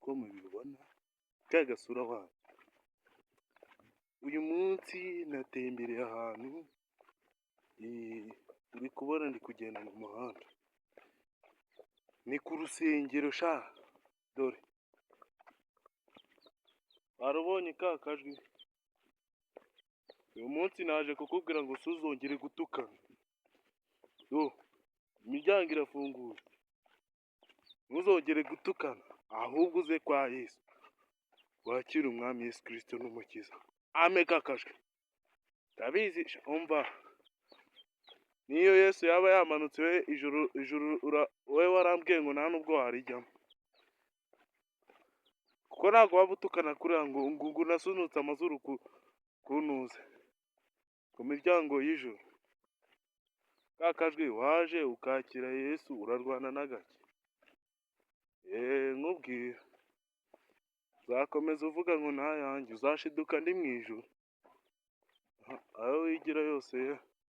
nk'uko mubibona ka gasura wanyu. Uyu munsi natembereye ahantu uri kubona ndi kugenda mu muhanda, ni ku rusengero sha, dore warubonye ka kajwi. Uyu munsi naje kukubwira ngo suzongere gutukana, imiryango irafunguye, ntuzongere gutukana ahubwo uze kwa Yesu wakire umwami Yesu Kristo n'umukiza. Ame kakajwi ndabizi umva, niyo Yesu yaba yamanutse ijuru wowe warambwiye ngo nta nubwo warijyamo, kuko ntabwo waba utukana kuriya ngo nasunutse amazuru kuntuze ku miryango y'ijuru. Ka kajwi waje ukakira Yesu urarwana na gake. Nkubwira uzakomeza uvuga ngo ntayanjye uzashiduka ndi mu ijuru, aho wigira yose ye.